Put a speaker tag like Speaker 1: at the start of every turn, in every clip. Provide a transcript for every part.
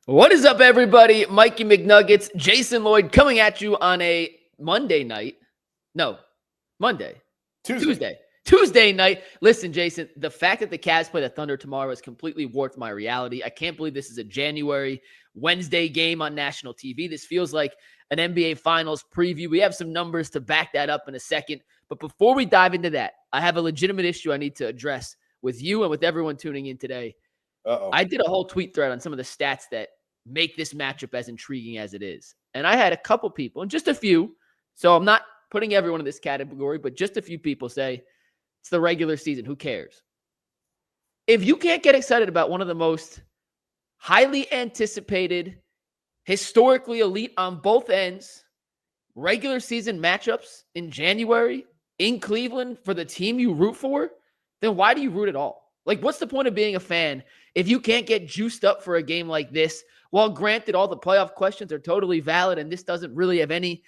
Speaker 1: What is up, everybody? Mikey McNuggets, Jason Lloyd coming at you on a Monday night. No, Monday. Tuesday night. Listen, Jason, the fact that the Cavs play the Thunder tomorrow has completely warped my reality. I can't believe this is a January Wednesday game on national TV. This feels like an NBA Finals preview. We have some numbers to back that up in a second. But before we dive into that, I have a legitimate issue I need to address with you and with everyone tuning in today. I did a whole tweet thread on some of the stats that make this matchup as intriguing as it is. And I had a couple people, and just a few, so I'm not putting everyone in this category, but just a few people say, it's the regular season, who cares? If you can't get excited about one of the most highly anticipated, historically elite on both ends, regular season matchups in January in Cleveland for the team you root for, then why do you root at all? Like, what's the point of being a fan if you can't get juiced up for a game like this? Well, granted, all the playoff questions are totally valid, and this doesn't really have any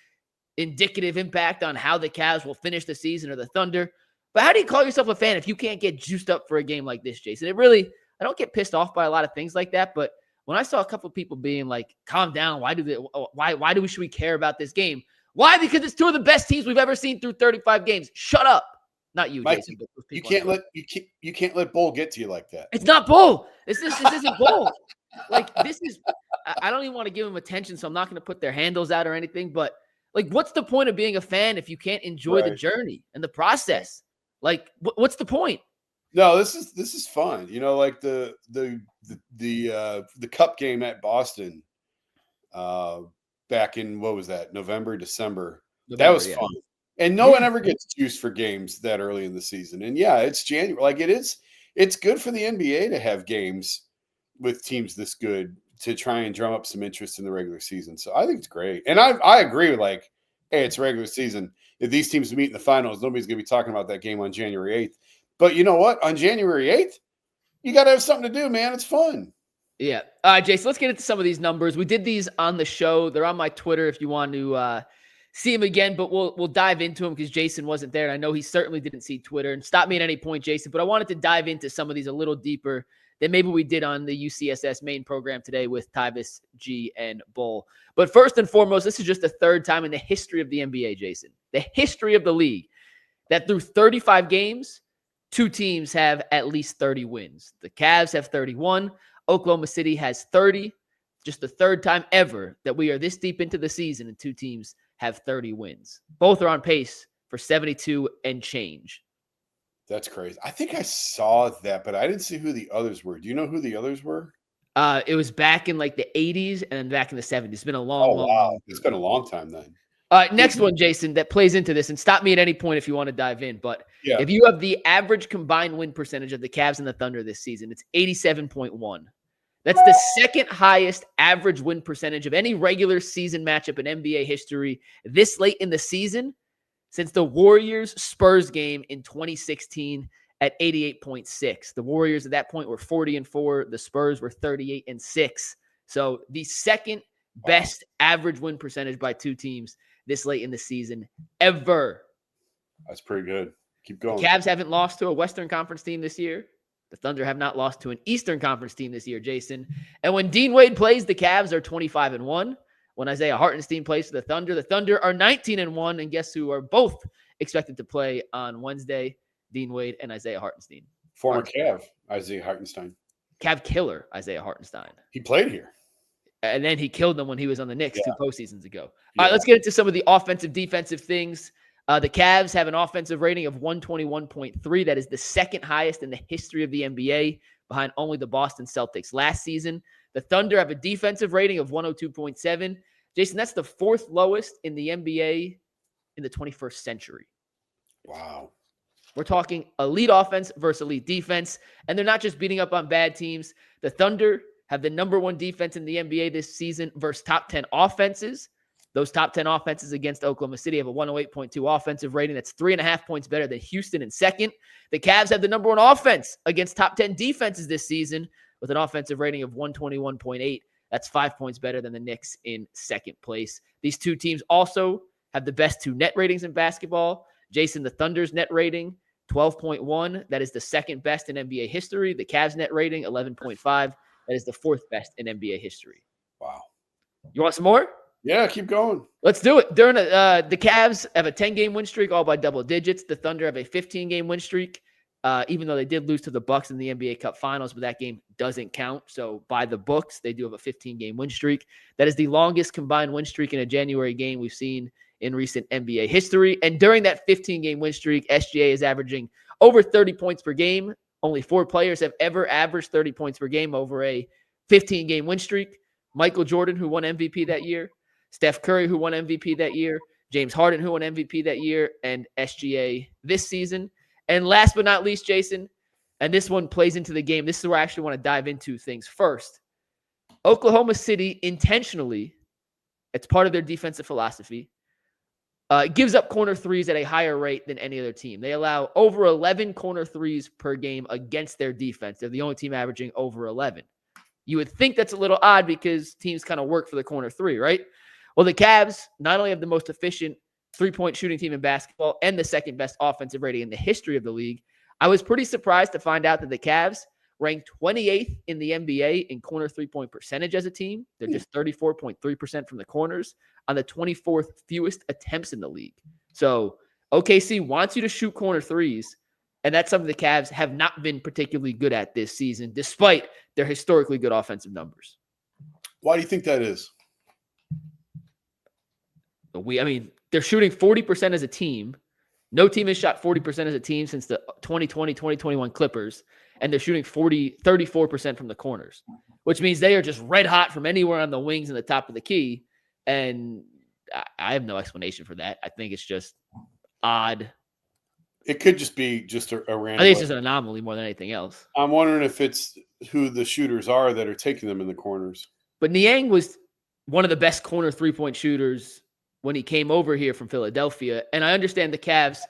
Speaker 1: indicative impact on how the Cavs will finish the season or the Thunder. But how do you call yourself a fan if you can't get juiced up for a game like this, Jason? I don't get pissed off by a lot of things like that, but when I saw a couple of people being like, calm down, should we care about this game? Why? Because it's two of the best teams we've ever seen through 35 games. Shut up. Not you,
Speaker 2: Mike,
Speaker 1: Jason. But
Speaker 2: you can't let bull get to you like that.
Speaker 1: It's not bull. This isn't bull. Like, this is, I don't even want to give them attention, so I'm not going to put their handles out or anything. But like, what's the point of being a fan if you can't enjoy the journey and the process? Like, what's the point?
Speaker 2: No, this is fun. You know, like the Cup game at Boston, back in what was that? December. That was fun. And no one ever gets juiced for games that early in the season. And yeah, it's January. Like it's good for the NBA to have games with teams this good to try and drum up some interest in the regular season. So I think it's great. And I agree with, like, hey, it's regular season. If these teams meet in the finals, nobody's going to be talking about that game on January 8th. But you know what? On January 8th, you got to have something to do, man. It's fun.
Speaker 1: Yeah. All right, Jason, let's get into some of these numbers. We did these on the show. They're on my Twitter if you want to see them again, but we'll dive into them because Jason wasn't there, and I know he certainly didn't see Twitter. And stop me at any point, Jason, but I wanted to dive into some of these a little deeper than maybe we did on the UCSS main program today with Tyvis, G, and Bull. But first and foremost, this is just the third time in the history of the NBA, Jason, the history of the league, that through 35 games, two teams have at least 30 wins. The Cavs have 31. Oklahoma City has 30. Just the third time ever that we are this deep into the season and two teams have 30 wins. Both are on pace for 72 and change.
Speaker 2: That's crazy. I think I saw that, but I didn't see who the others were. Do you know who the others were?
Speaker 1: It was back in like the 80s and back in the 70s. It's been a long
Speaker 2: It's been a long time then.
Speaker 1: Next one, Jason, that plays into this, and stop me at any point if you want to dive in. But if you have the average combined win percentage of the Cavs and the Thunder this season, it's 87.1. That's the second highest average win percentage of any regular season matchup in NBA history this late in the season since the Warriors-Spurs game in 2016 at 88.6. The Warriors at that point were 40-4. The Spurs were 38-6. So the second best average win percentage by two teams this late in the season ever.
Speaker 2: That's pretty good. Keep going.
Speaker 1: The Cavs haven't lost to a Western Conference team this year. The Thunder have not lost to an Eastern Conference team this year, Jason. And when Dean Wade plays, the Cavs are 25-1. When Isaiah Hartenstein plays for the Thunder are 19-1. And guess who are both expected to play on Wednesday? Dean Wade and Isaiah Hartenstein.
Speaker 2: Former Cav, Isaiah Hartenstein.
Speaker 1: Cav killer, Isaiah Hartenstein.
Speaker 2: He played here.
Speaker 1: And then he killed them when he was on the Knicks 2 postseasons ago. All right, let's get into some of the offensive, defensive things. The Cavs have an offensive rating of 121.3. That is the second highest in the history of the NBA, behind only the Boston Celtics last season. The Thunder have a defensive rating of 102.7. Jason, that's the fourth lowest in the NBA in the 21st century.
Speaker 2: Wow.
Speaker 1: We're talking elite offense versus elite defense, and they're not just beating up on bad teams. The Thunder have the number one defense in the NBA this season versus top 10 offenses. Those top 10 offenses against Oklahoma City have a 108.2 offensive rating. That's 3.5 points better than Houston in second. The Cavs have the number one offense against top 10 defenses this season with an offensive rating of 121.8. That's 5 points better than the Knicks in second place. These two teams also have the best two net ratings in basketball. Jason, the Thunder's net rating, 12.1. That is the second best in NBA history. The Cavs net rating, 11.5. That is the fourth best in NBA history. You want some more?
Speaker 2: Yeah, keep going.
Speaker 1: Let's do it. During the Cavs have a 10-game win streak, all by double digits. The Thunder have a 15-game win streak, even though they did lose to the Bucks in the NBA Cup Finals, but that game doesn't count. So by the books, they do have a 15-game win streak. That is the longest combined win streak in a January game we've seen in recent NBA history. And during that 15-game win streak, SGA is averaging over 30 points per game. Only 4 players have ever averaged 30 points per game over a 15-game win streak. Michael Jordan, who won MVP that year, Steph Curry, who won MVP that year, James Harden, who won MVP that year, and SGA this season. And last but not least, Jason, and this one plays into the game. This is where I actually want to dive into things first. Oklahoma City intentionally, it's part of their defensive philosophy, gives up corner threes at a higher rate than any other team. They allow over 11 corner threes per game against their defense. They're the only team averaging over 11. You would think that's a little odd because teams kind of work for the corner three, right? Well, the Cavs not only have the most efficient three-point shooting team in basketball and the second best offensive rating in the history of the league, I was pretty surprised to find out that the Cavs ranked 28th in the NBA in corner three-point percentage as a team. They're just 34.3% from the corners on the 24th fewest attempts in the league. So OKC wants you to shoot corner threes, and that's something the Cavs have not been particularly good at this season, despite their historically good offensive numbers.
Speaker 2: Why do you think that is?
Speaker 1: They're shooting 40% as a team. No team has shot 40% as a team since the 2020-2021 Clippers, and they're shooting 34% from the corners, which means they are just red hot from anywhere on the wings and the top of the key. And I have no explanation for that. I think it's just odd.
Speaker 2: It could just be just a random.
Speaker 1: I think it's just an anomaly more than anything else.
Speaker 2: I'm wondering if it's who the shooters are that are taking them in the corners.
Speaker 1: But Niang was one of the best corner three-point shooters when he came over here from Philadelphia. And I understand the Cavs,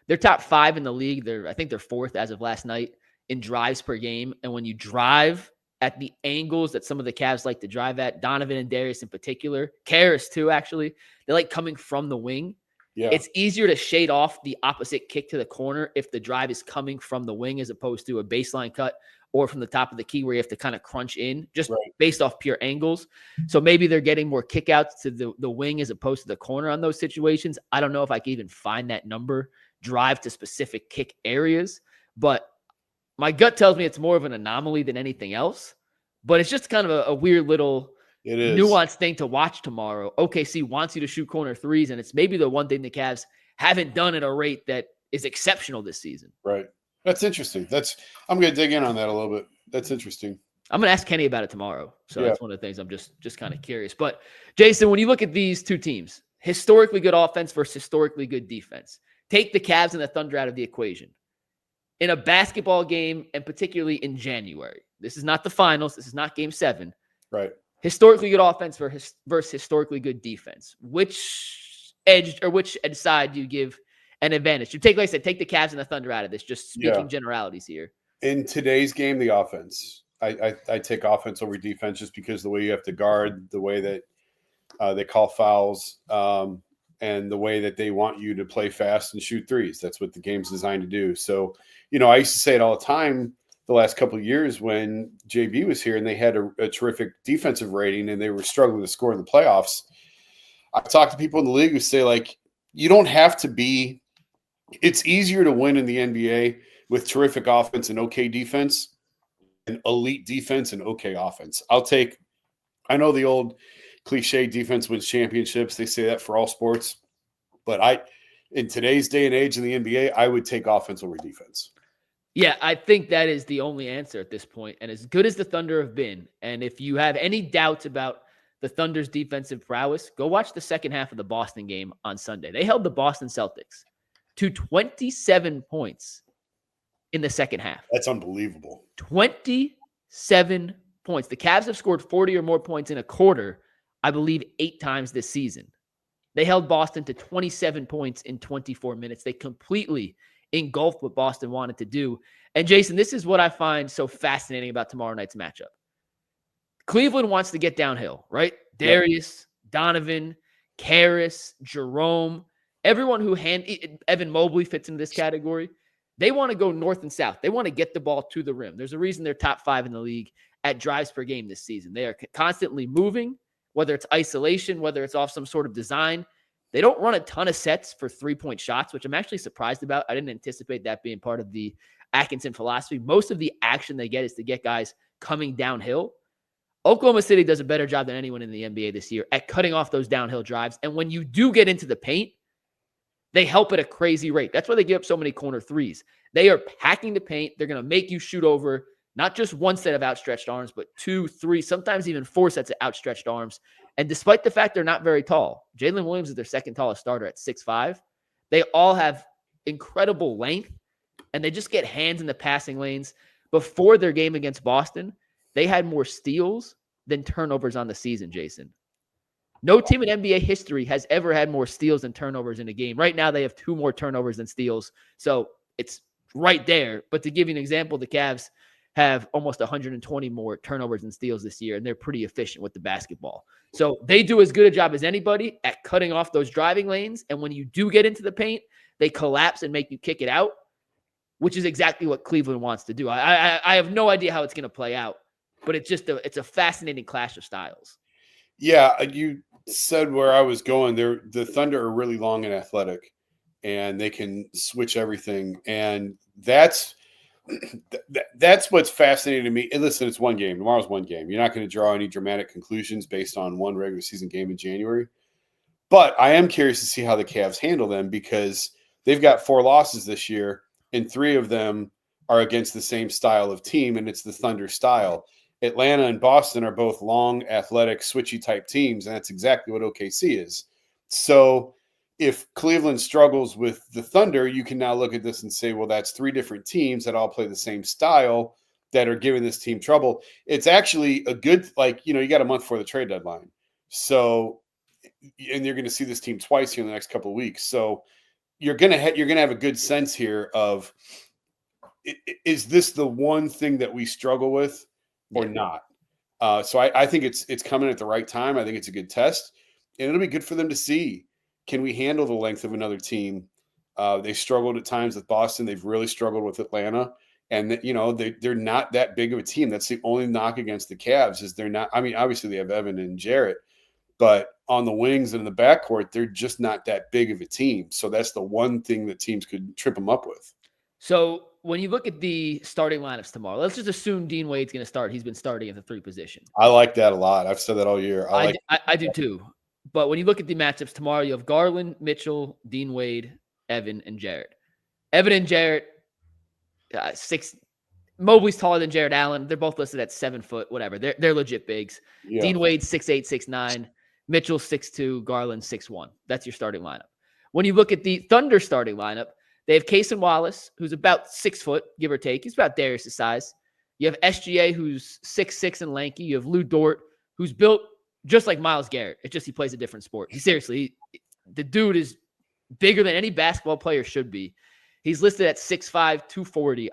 Speaker 1: they're top 5 in the league. I think they're 4th as of last night in drives per game. And when you drive at the angles that some of the Cavs like to drive at, Donovan and Darius in particular, Karras too, actually, they like coming from the wing. Yeah. It's easier to shade off the opposite kick to the corner if the drive is coming from the wing as opposed to a baseline cut or from the top of the key where you have to kind of crunch in just based off pure angles. So maybe they're getting more kickouts to the wing as opposed to the corner on those situations. I don't know if I can even find that number, drive to specific kick areas, but my gut tells me it's more of an anomaly than anything else. But it's just kind of a weird little nuanced thing to watch tomorrow. OKC wants you to shoot corner threes, and it's maybe the one thing the Cavs haven't done at a rate that is exceptional this season.
Speaker 2: Right. That's interesting. I'm going to dig in on that a little bit. That's interesting.
Speaker 1: I'm going to ask Kenny about it tomorrow. So that's one of the things I'm just kind of curious. But Jason, when you look at these two teams, historically good offense versus historically good defense, take the Cavs and the Thunder out of the equation. In a basketball game, and particularly in January, this is not the finals. This is not Game 7.
Speaker 2: Right.
Speaker 1: Historically good offense versus historically good defense. Which side do you give an advantage? You take, like I said, take the Cavs and the Thunder out of this, just speaking generalities here.
Speaker 2: In today's game, the offense. I take offense over defense just because the way you have to guard, the way that they call fouls, and the way that they want you to play fast and shoot threes. That's what the game's designed to do. So, I used to say it all the time the last couple of years when JB was here and they had a terrific defensive rating and they were struggling to score in the playoffs. I've talked to people in the league who say, like, you don't have to be – it's easier to win in the NBA with terrific offense and okay defense and elite defense and okay offense. I know the old cliche defense wins championships. They say that for all sports. But in today's day and age in the NBA, I would take offense over defense.
Speaker 1: Yeah, I think that is the only answer at this point. And as good as the Thunder have been, and if you have any doubts about the Thunder's defensive prowess, go watch the second half of the Boston game on Sunday. They held the Boston Celtics to 27 points in the second half.
Speaker 2: That's unbelievable.
Speaker 1: 27 points. The Cavs have scored 40 or more points in a quarter, I believe, 8 times this season. They held Boston to 27 points in 24 minutes. They completely engulfed what Boston wanted to do. And Jason, this is what I find so fascinating about tomorrow night's matchup. Cleveland wants to get downhill, right? Darius, Donovan, Karras, Jerome, everyone who Evan Mobley fits into this category. They want to go north and south. They want to get the ball to the rim. There's a reason they're top 5 in the league at drives per game this season. They are constantly moving, whether it's isolation, whether it's off some sort of design. They don't run a ton of sets for 3-point shots, which I'm actually surprised about. I didn't anticipate that being part of the Atkinson philosophy. Most of the action they get is to get guys coming downhill. Oklahoma City does a better job than anyone in the NBA this year at cutting off those downhill drives. And when you do get into the paint, they help at a crazy rate. That's why they give up so many corner threes. They are packing the paint. They're going to make you shoot over not just one set of outstretched arms, but 2, 3, sometimes even 4 sets of outstretched arms. And despite the fact they're not very tall, Jalen Williams is their second tallest starter at 6'5". They all have incredible length, and they just get hands in the passing lanes. Before their game against Boston, they had more steals than turnovers on the season, Jason. No team in NBA history has ever had more steals than turnovers in a game. Right now, they have 2 more turnovers than steals. So it's right there. But to give you an example, the Cavs have almost 120 more turnovers and steals this year, and they're pretty efficient with the basketball. So they do as good a job as anybody at cutting off those driving lanes. And when you do get into the paint, they collapse and make you kick it out, which is exactly what Cleveland wants to do. I have no idea how it's going to play out, but it's a fascinating clash of styles.
Speaker 2: Yeah, you said where I was going. The Thunder are really long and athletic, and they can switch everything. And that's what's fascinating to me. And listen, it's one game. Tomorrow's one game. You're not going to draw any dramatic conclusions based on one regular season game in January. But I am curious to see how the Cavs handle them, because they've got 4 losses this year, and 3 of them are against the same style of team, and it's the Thunder style. Atlanta and Boston are both long, athletic, switchy type teams, and that's exactly what OKC is. So if Cleveland struggles with the Thunder, you can now look at this and say, well, that's 3 different teams that all play the same style that are giving this team trouble. It's actually a good, you got a month before the trade deadline. So, and you're going to see this team twice here in the next couple of weeks. So you're going to have a good sense here of, is this the one thing that we struggle with or not? So I think it's coming at the right time. I think it's a good test, and it'll be good for them to see, can we handle the length of another team? They struggled at times with Boston. They've really struggled with Atlanta, and they're not that big of a team. That's the only knock against the Cavs, is they're not. I mean, obviously they have Evan and Jarrett, but on the wings and in the backcourt, they're just not that big of a team. So that's the one thing that teams could trip them up with.
Speaker 1: So when you look at the starting lineups tomorrow, let's just assume Dean Wade's going to start. He's been starting at the 3 position.
Speaker 2: I like that a lot. I've said that all year.
Speaker 1: I do too. But when you look at the matchups tomorrow, you have Garland, Mitchell, Dean Wade, Evan, and Jarrett. Evan and Jarrett, 6. Mobley's taller than Jarrett Allen. They're both listed at 7 foot, whatever. They're legit bigs. Yeah. Dean Wade, 6'8", 6'9". Mitchell, 6'2". Garland, 6'1". That's your starting lineup. When you look at the Thunder starting lineup, they have Cason Wallace, who's about 6 foot, give or take. He's about Darius' size. You have SGA, who's 6'6" and lanky. You have Lou Dort, who's built just like Myles Garrett. It's just he plays a different sport. The dude is bigger than any basketball player should be. He's listed at 6'5", 240.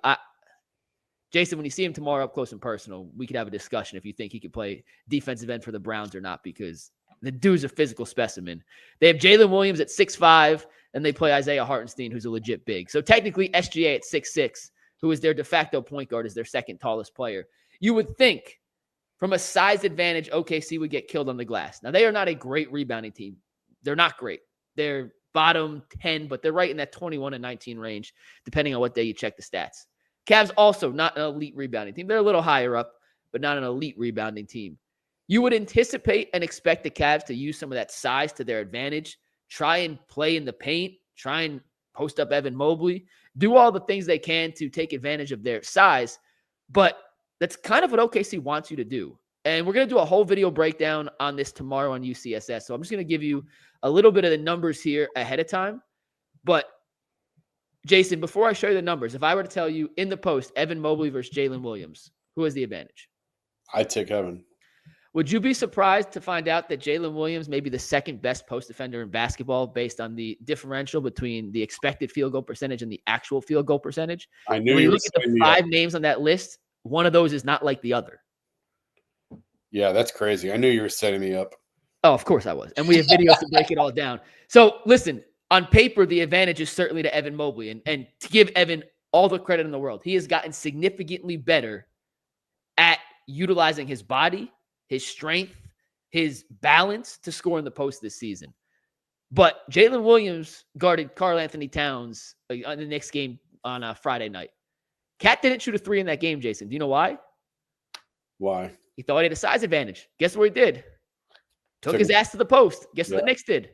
Speaker 1: Jason, when you see him tomorrow up close and personal, we could have a discussion if you think he could play defensive end for the Browns or not, because the dude's a physical specimen. They have Jalen Williams at 6'5", and they play Isaiah Hartenstein, who's a legit big. So technically SGA at 6'6", who is their de facto point guard, is their second tallest player. You would think from a size advantage, OKC would get killed on the glass. Now, they are not a great rebounding team. They're not great. They're bottom 10, but they're right in that 21 and 19 range, depending on what day you check the stats. Cavs also not an elite rebounding team. They're a little higher up, but not an elite rebounding team. You would anticipate and expect the Cavs to use some of that size to their advantage, try and play in the paint, try and post up Evan Mobley, do all the things they can to take advantage of their size. But that's kind of what OKC wants you to do. And we're going to do a whole video breakdown on this tomorrow on UCSS. So I'm just going to give you a little bit of the numbers here ahead of time. But Jason, before I show you the numbers, if I were to tell you in the post, Evan Mobley versus Jalen Williams, who has the advantage?
Speaker 2: I'd take Evan.
Speaker 1: Would you be surprised to find out that Jalen Williams may be the second best post defender in basketball based on the differential between the expected field goal percentage and the actual field goal percentage?
Speaker 2: I knew
Speaker 1: when
Speaker 2: you
Speaker 1: look at the 5 names on that list, one of those is not like the other.
Speaker 2: Yeah, that's crazy. I knew you were setting me up.
Speaker 1: Oh, of course I was. And we have videos to break it all down. So listen, on paper, the advantage is certainly to Evan Mobley. And to give Evan all the credit in the world, he has gotten significantly better at utilizing his body, his strength, his balance to score in the post this season. But Jalen Williams guarded Karl Anthony Towns on the Knicks game on Friday night. Cat didn't shoot a 3 in that game, Jason. Do you know why?
Speaker 2: Why?
Speaker 1: He thought he had a size advantage. Guess what he did? Took his ass to the post. Guess what the Knicks did?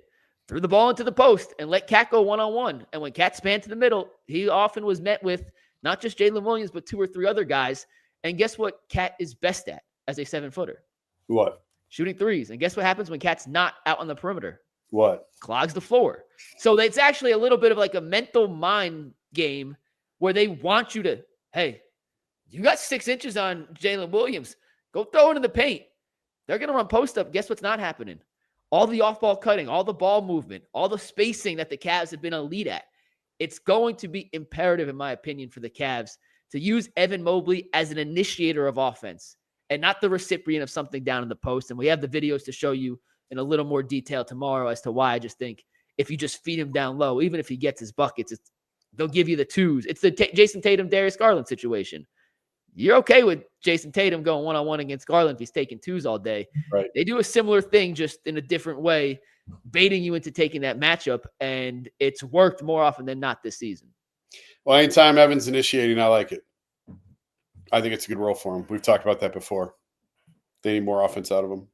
Speaker 1: Threw the ball into the post and let Cat go one-on-one. And when Cat spanned to the middle, he often was met with not just Jalen Williams, but 2 or 3 other guys. And guess what Cat is best at as a 7-footer?
Speaker 2: What?
Speaker 1: Shooting threes. And guess what happens when Cat's not out on the perimeter?
Speaker 2: What?
Speaker 1: Clogs the floor. So it's actually a little bit of like a mental mind game where they want you to, hey, you got 6 inches on Jalen Williams. Go throw it in the paint. They're going to run post up. Guess what's not happening? All the off-ball cutting, all the ball movement, all the spacing that the Cavs have been elite at. It's going to be imperative, in my opinion, for the Cavs to use Evan Mobley as an initiator of offense and not the recipient of something down in the post. And we have the videos to show you in a little more detail tomorrow as to why I just think if you just feed him down low, even if he gets his buckets, they'll give you the 2s. It's the Jason Tatum, Darius Garland situation. You're okay with Jason Tatum going one-on-one against Garland if he's taking 2s all day.
Speaker 2: Right.
Speaker 1: They do a similar thing just in a different way, baiting you into taking that matchup, and it's worked more often than not this season.
Speaker 2: Well, anytime Evan's initiating, I like it. I think it's a good role for him. We've talked about that before. They need more offense out of him.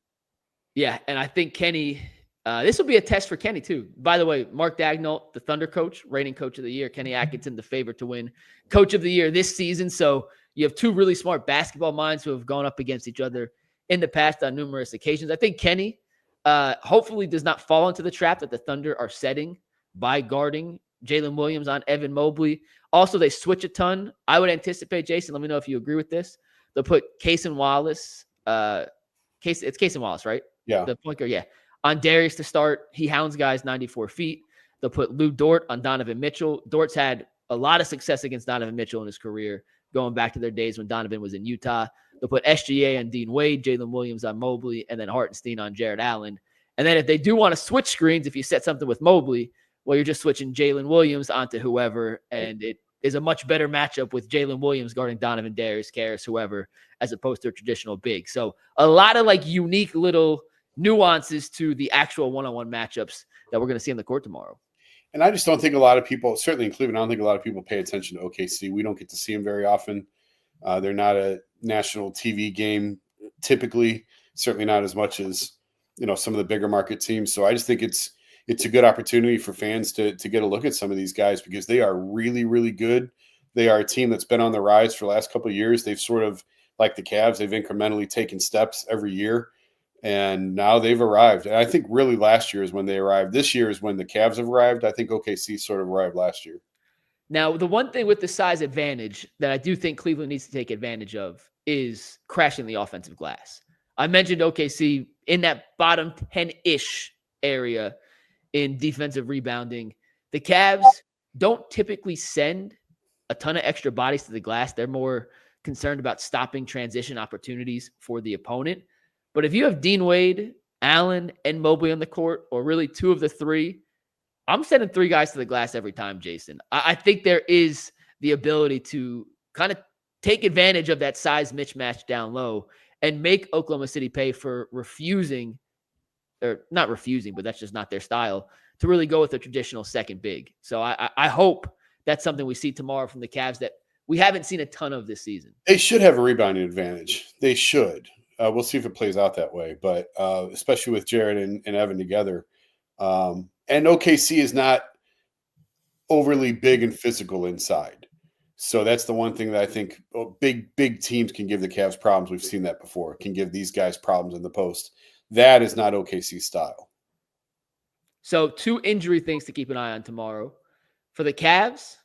Speaker 1: Yeah, and I think Kenny, this will be a test for Kenny too. By the way, Mark Daigneault, the Thunder coach, reigning coach of the year, Kenny Atkinson, the favorite to win coach of the year this season. So you have 2 really smart basketball minds who have gone up against each other in the past on numerous occasions. I think Kenny hopefully does not fall into the trap that the Thunder are setting by guarding Jalen Williams on Evan Mobley. Also, they switch a ton. I would anticipate, Jason, let me know if you agree with this. They'll put Cason Wallace. It's Cason Wallace, right?
Speaker 2: Yeah.
Speaker 1: The point guard, yeah. On Darius to start, he hounds guys 94 feet. They'll put Lou Dort on Donovan Mitchell. Dort's had a lot of success against Donovan Mitchell in his career, going back to their days when Donovan was in Utah. They'll put SGA on Dean Wade, Jalen Williams on Mobley, and then Hartenstein on Jared Allen. And then if they do want to switch screens, if you set something with Mobley, well, you're just switching Jalen Williams onto whoever, and it is a much better matchup with Jalen Williams guarding Donovan, Darius, Karras, whoever, as opposed to a traditional big. So a lot of like unique little nuances to the actual one-on-one matchups that we're going to see on the court tomorrow.
Speaker 2: And I just don't think a lot of people, certainly in Cleveland, I don't think a lot of people pay attention to OKC. We don't get to see them very often. They're not a national TV game typically, certainly not as much as, some of the bigger market teams. So I just think it's a good opportunity for fans to get a look at some of these guys because they are really, really good. They are a team that's been on the rise for the last couple of years. They've sort of, like the Cavs, they've incrementally taken steps every year. And now they've arrived. And I think really last year is when they arrived. This year is when the Cavs have arrived. I think OKC sort of arrived last year.
Speaker 1: Now, the one thing with the size advantage that I do think Cleveland needs to take advantage of is crashing the offensive glass. I mentioned OKC in that bottom 10-ish area in defensive rebounding. The Cavs don't typically send a ton of extra bodies to the glass. They're more concerned about stopping transition opportunities for the opponent. But if you have Dean Wade, Allen, and Mobley on the court, or really 2 of the 3, I'm sending 3 guys to the glass every time, Jason. I think there is the ability to kind of take advantage of that size mismatch down low and make Oklahoma City pay for refusing, or not refusing, but that's just not their style, to really go with a traditional second big. So I hope that's something we see tomorrow from the Cavs that we haven't seen a ton of this season.
Speaker 2: They should have a rebounding advantage. They should. We'll see if it plays out that way, but especially with Jared and Evan together. And OKC is not overly big and physical inside. So that's the one thing that I think big teams can give the Cavs problems. We've seen that before. Can give these guys problems in the post. That is not OKC style.
Speaker 1: So 2 injury things to keep an eye on tomorrow. For the Cavs,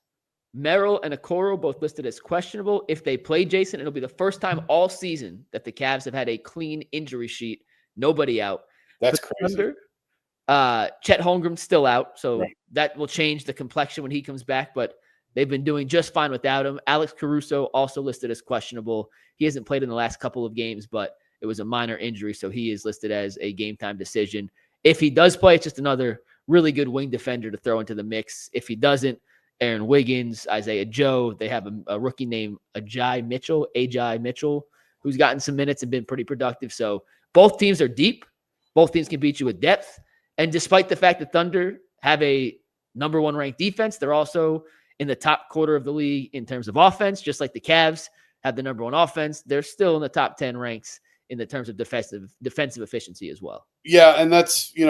Speaker 1: Merrill and Okoro both listed as questionable. If they play, Jason, it'll be the first time all season that the Cavs have had a clean injury sheet. Nobody out.
Speaker 2: That's crazy.
Speaker 1: Thunder, Chet Holmgren's still out, so that will change the complexion when he comes back, but they've been doing just fine without him. Alex Caruso also listed as questionable. He hasn't played in the last couple of games, but it was a minor injury, so he is listed as a game-time decision. If he does play, it's just another really good wing defender to throw into the mix. If he doesn't, Aaron Wiggins, Isaiah Joe. They have a rookie named Ajay Mitchell, who's gotten some minutes and been pretty productive. So both teams are deep. Both teams can beat you with depth. And despite the fact that Thunder have a number 1 ranked defense, they're also in the top quarter of the league in terms of offense, just like the Cavs have the number 1 offense. They're still in the top 10 ranks in the terms of defensive efficiency as well.
Speaker 2: Yeah, and that's, you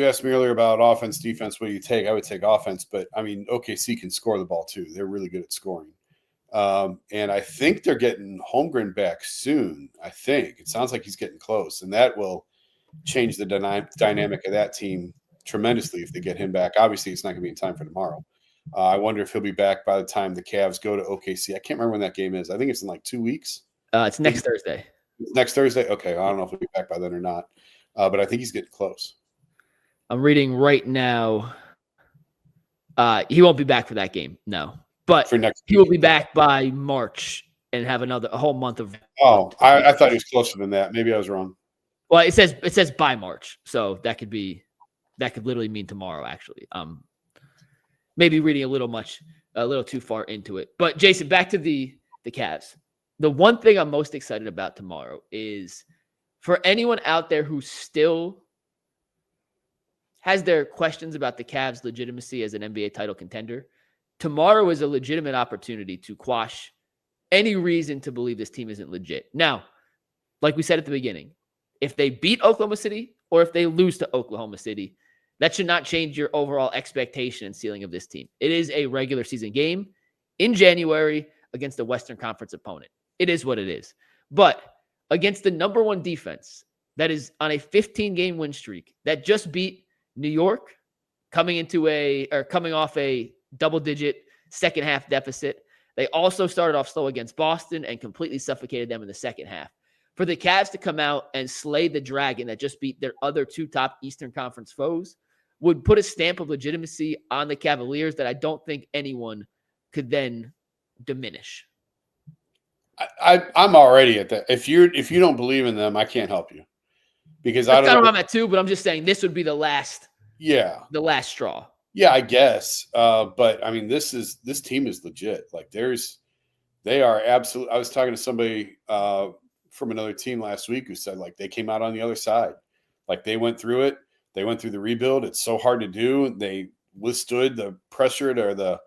Speaker 2: asked me earlier about offense, defense, what do you take? I would take offense, but I mean, OKC can score the ball too. They're really good at scoring. And I think they're getting Holmgren back soon. I think it sounds like he's getting close, and that will change the dynamic of that team tremendously if they get him back. Obviously, it's not going to be in time for tomorrow. I wonder if he'll be back by the time the Cavs go to OKC. I can't remember when that game is. I think it's in like 2 weeks.
Speaker 1: It's next Thursday.
Speaker 2: Next Thursday? Okay. I don't know if he'll be back by then or not. But I think he's getting close.
Speaker 1: I'm reading right now. He won't be back for that game. No. But he will be back by March and have a whole month of.
Speaker 2: Oh, I thought he was closer than that. Maybe I was wrong.
Speaker 1: Well, it says by March, so that could literally mean tomorrow. Actually, maybe reading a little too far into it. But Jason, back to the Cavs. The one thing I'm most excited about tomorrow is for anyone out there who still has their questions about the Cavs' legitimacy as an NBA title contender. Tomorrow is a legitimate opportunity to quash any reason to believe this team isn't legit. Now, like we said at the beginning, if they beat Oklahoma City or if they lose to Oklahoma City, that should not change your overall expectation and ceiling of this team. It is a regular season game in January against a Western Conference opponent. It is what it is. But against the number 1 defense that is on a 15-game win streak that just beat New York, coming off a double-digit second-half deficit. They also started off slow against Boston and completely suffocated them in the second half. For the Cavs to come out and slay the Dragon that just beat their other 2 top Eastern Conference foes would put a stamp of legitimacy on the Cavaliers that I don't think anyone could then diminish.
Speaker 2: I'm already at that. If you don't believe in them, I can't help you because
Speaker 1: That's kind of where I'm at too. But I'm just saying this would be the last straw.
Speaker 2: Yeah, I guess. But I mean, this team is legit. Like they are absolute. I was talking to somebody from another team last week who said like they came out on the other side. Like they went through it. They went through the rebuild. It's so hard to do. They withstood the pressure or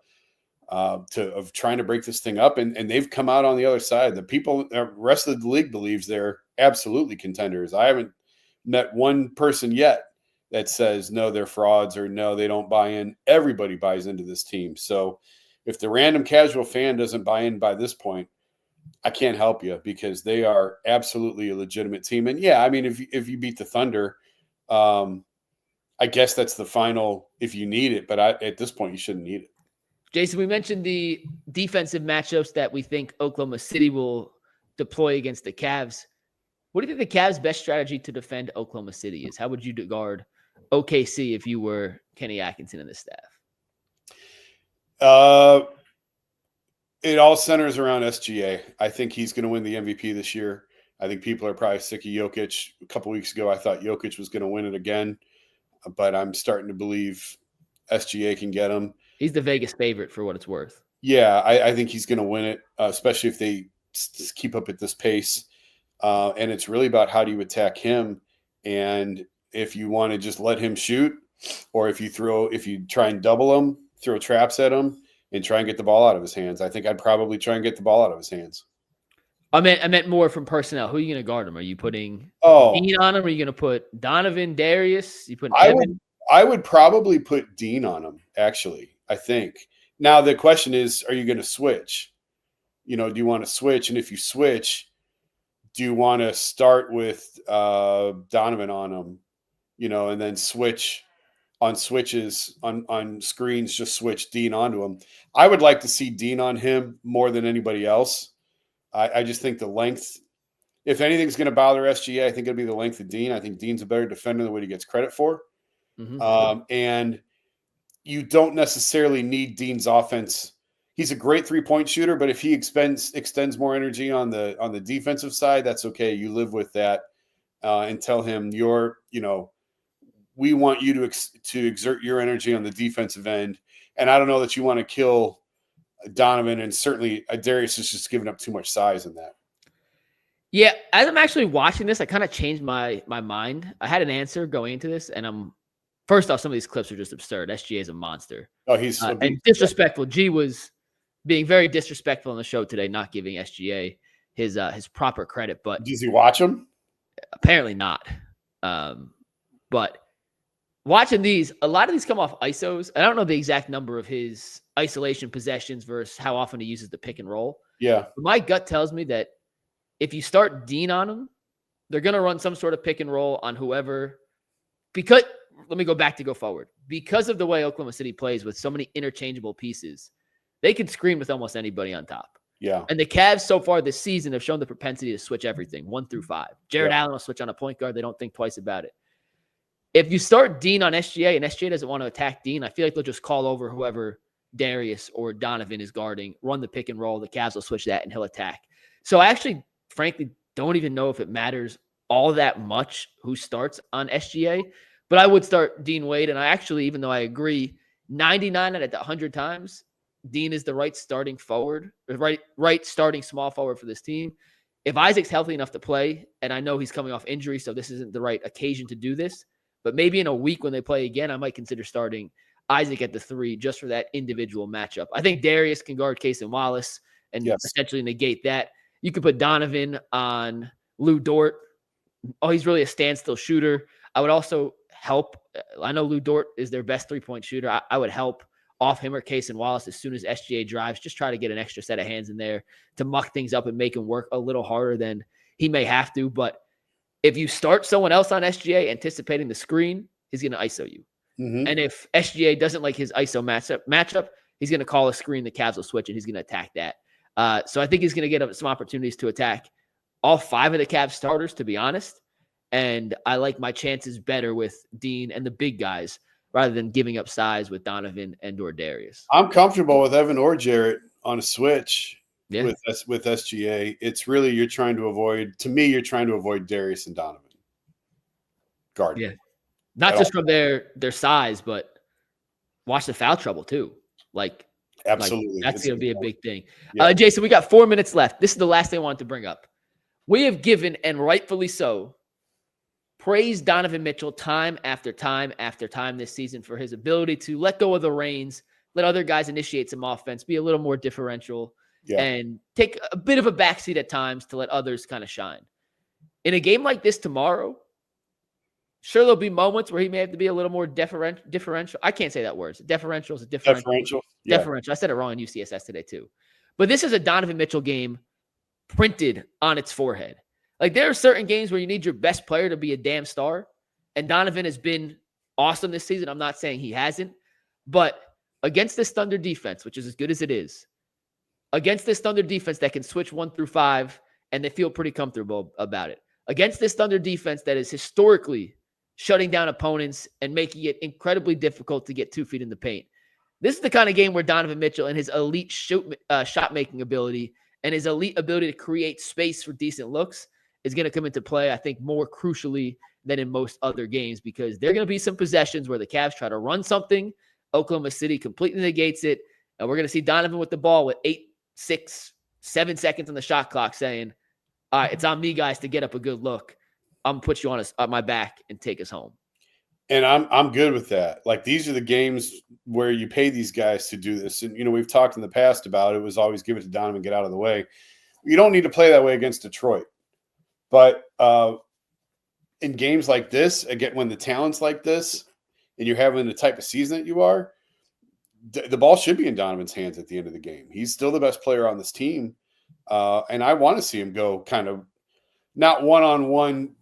Speaker 2: of trying to break this thing up, and they've come out on the other side. The rest of the league believes they're absolutely contenders. I haven't met one person yet that says no, they're frauds or no, they don't buy in. Everybody buys into this team. So if the random casual fan doesn't buy in by this point, I can't help you because they are absolutely a legitimate team. And yeah, I mean, if you beat the Thunder, I guess that's the final if you need it. But at this point, you shouldn't need it.
Speaker 1: Jason, we mentioned the defensive matchups that we think Oklahoma City will deploy against the Cavs. What do you think the Cavs' best strategy to defend Oklahoma City is? How would you guard OKC if you were Kenny Atkinson and the staff?
Speaker 2: It all centers around SGA. I think he's going to win the MVP this year. I think people are probably sick of Jokic. A couple weeks ago, I thought Jokic was going to win it again, but I'm starting to believe SGA can get him.
Speaker 1: He's the Vegas favorite for what it's worth.
Speaker 2: Yeah, I think he's going to win it, especially if they keep up at this pace. And it's really about how do you attack him. And if you want to just let him shoot, or if you try and double him, throw traps at him, and try and get the ball out of his hands. I think I'd probably try and get the ball out of his hands.
Speaker 1: I meant more from personnel. Who are you going to guard him? Are you putting Dean on him? Are you going to put Donovan, Darius?
Speaker 2: I would probably put Dean on him, actually, I think. Now, the question is, are you going to switch? Do you want to switch? And if you switch, do you want to start with Donovan on him, and then switch on switches on screens, just switch Dean onto him? I would like to see Dean on him more than anybody else. I just think the length, if anything's going to bother SGA, I think it'll be the length of Dean. I think Dean's a better defender than what he gets credit for. Mm-hmm. And you don't necessarily need Dean's offense. He's a great 3-point shooter, but if he extends more energy on the defensive side, that's okay. You live with that and tell him we want you to exert your energy on the defensive end. And I don't know that you want to kill Donovan, and certainly Darius is just giving up too much size in that.
Speaker 1: Yeah, as I'm actually watching this, I kind of changed my mind. I had an answer going into this, and first off, some of these clips are just absurd. SGA is a monster.
Speaker 2: Oh, he's a
Speaker 1: And
Speaker 2: beast.
Speaker 1: disrespectful. G was being very disrespectful on the show today, not giving SGA his proper credit, but
Speaker 2: Does he watch him?
Speaker 1: apparently not. But watching these, a lot of these come off ISOs. I don't know the exact number of his isolation possessions versus how often he uses the pick and roll.
Speaker 2: Yeah.
Speaker 1: But my gut tells me that if you start Dean on him, they're going to run some sort of pick and roll on whoever. Because let me go forward. Because of the way Oklahoma City plays with so many interchangeable pieces, they can screen with almost anybody on top.
Speaker 2: Yeah.
Speaker 1: And the Cavs so far this season have shown the propensity to switch everything 1 through 5. Jared Allen will switch on a point guard. They don't think twice about it. If you start Dean on SGA and SGA doesn't want to attack Dean, I feel like they'll just call over whoever Darius or Donovan is guarding, run the pick and roll. The Cavs will switch that and he'll attack. So I actually, frankly, don't even know if it matters all that much who starts on SGA, but I would start Dean Wade. And I actually, even though I agree 99 out of 100 times, Dean is the right starting forward, right starting small forward for this team. If Isaac's healthy enough to play, and I know he's coming off injury, so this isn't the right occasion to do this, but maybe in a week when they play again, I might consider starting Isaac at the 3 just for that individual matchup. I think Darius can guard Case and Wallace and essentially negate that. You could put Donovan on Lou Dort. Oh, he's really a standstill shooter. I would also help. I know Lou Dort is their best 3-point shooter. I would help off him or Case and Wallace as soon as SGA drives. Just try to get an extra set of hands in there to muck things up and make him work a little harder than he may have to. But if you start someone else on SGA anticipating the screen, he's going to ISO you. Mm-hmm. And if SGA doesn't like his ISO matchup, he's going to call a screen. The Cavs will switch and he's going to attack that. So I think he's going to get some opportunities to attack all 5 of the Cavs starters, to be honest. And I like my chances better with Dean and the big guys rather than giving up size with Donovan and or Darius.
Speaker 2: I'm comfortable with Evan or Jarrett on a switch with SGA. It's really you're trying to avoid Darius and Donovan. Guard.
Speaker 1: Yeah. Not just from their size, but watch the foul trouble too.
Speaker 2: Absolutely.
Speaker 1: That's going to be a big thing. Yeah. Jason, we got 4 minutes left. This is the last thing I wanted to bring up. We have given, and rightfully so, praise Donovan Mitchell time after time after time this season for his ability to let go of the reins, let other guys initiate some offense, be a little more differential, and take a bit of a backseat at times to let others kind of shine. In a game like this tomorrow, sure, there'll be moments where he may have to be a little more differential. I can't say that word. Deferential is a differential.
Speaker 2: Yeah.
Speaker 1: Differential. I said it wrong in UCSS today too. But this is a Donovan Mitchell game printed on its forehead. Like there are certain games where you need your best player to be a damn star. And Donovan has been awesome this season. I'm not saying he hasn't. But against this Thunder defense, which is as good as it is, against this Thunder defense that can switch 1 through 5, and they feel pretty comfortable about it. Against this Thunder defense that is historically shutting down opponents and making it incredibly difficult to get 2 feet in the paint. This is the kind of game where Donovan Mitchell and his elite shot-making ability and his elite ability to create space for decent looks is going to come into play, I think, more crucially than in most other games because there are going to be some possessions where the Cavs try to run something, Oklahoma City completely negates it, and we're going to see Donovan with the ball with 8, 6, 7 seconds on the shot clock saying, all right, it's on me, guys, to get up a good look. I'm going to put you on my back and take us home.
Speaker 2: And I'm good with that. Like, these are the games where you pay these guys to do this. And, we've talked in the past about it was always give it to Donovan, get out of the way. You don't need to play that way against Detroit. But in games like this, again, when the talent's like this and you're having the type of season that you are, the ball should be in Donovan's hands at the end of the game. He's still the best player on this team. And I want to see him go kind of not one-on-one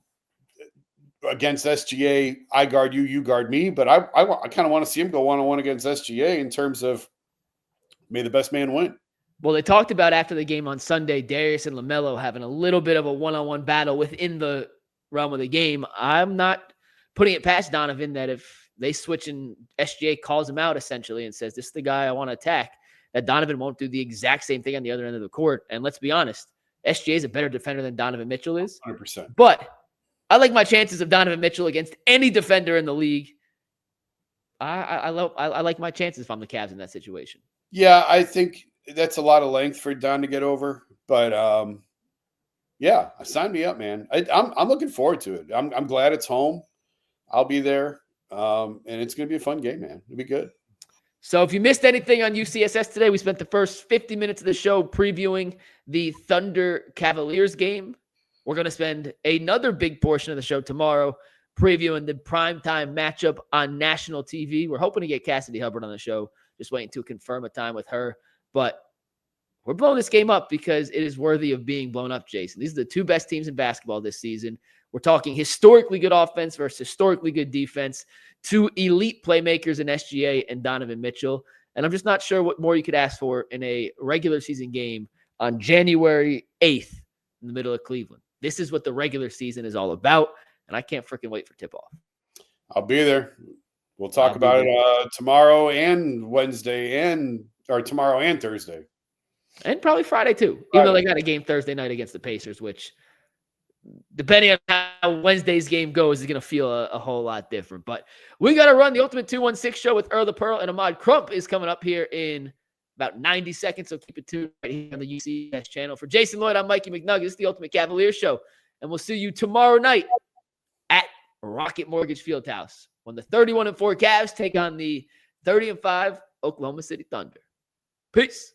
Speaker 2: against SGA, I guard you, you guard me. But I kind of want to see him go one-on-one against SGA in terms of may the best man win.
Speaker 1: Well, they talked about after the game on Sunday, Darius and LaMelo having a little bit of a one-on-one battle within the realm of the game. I'm not putting it past Donovan that if they switch and SGA calls him out essentially and says, this is the guy I want to attack, that Donovan won't do the exact same thing on the other end of the court. And let's be honest, SGA is a better defender than Donovan Mitchell is.
Speaker 2: 100%.
Speaker 1: But I like my chances of Donovan Mitchell against any defender in the league. I like my chances if I'm the Cavs in that situation.
Speaker 2: Yeah, I think that's a lot of length for Don to get over. But Yeah, sign me up, man. I'm looking forward to it. I'm glad it's home. I'll be there, and it's going to be a fun game, man. It'll be good.
Speaker 1: So if you missed anything on UCSS today, we spent the first 50 minutes of the show previewing the Thunder Cavaliers game. We're going to spend another big portion of the show tomorrow previewing the primetime matchup on national TV. We're hoping to get Cassidy Hubbard on the show. Just waiting to confirm a time with her. But we're blowing this game up because it is worthy of being blown up, Jason. These are the two best teams in basketball this season. We're talking historically good offense versus historically good defense. Two elite playmakers in SGA and Donovan Mitchell. And I'm just not sure what more you could ask for in a regular season game on January 8th in the middle of Cleveland. This is what the regular season is all about, and I can't freaking wait for tip-off.
Speaker 2: I'll be there. We'll talk about it tomorrow and Wednesday or tomorrow and Thursday.
Speaker 1: And probably Friday, too. Even though they got a game Thursday night against the Pacers, which, depending on how Wednesday's game goes, is going to feel a whole lot different. But we got to run the Ultimate 216 show with Earl the Pearl, and Ahmad Crump is coming up here in about 90 seconds, so keep it tuned right here on the UCS channel. For Jason Lloyd, I'm Mikey McNuggets. It's the Ultimate Cavaliers show, and we'll see you tomorrow night at Rocket Mortgage Fieldhouse when the 31-4 Cavs take on the 30-5 Oklahoma City Thunder. Peace.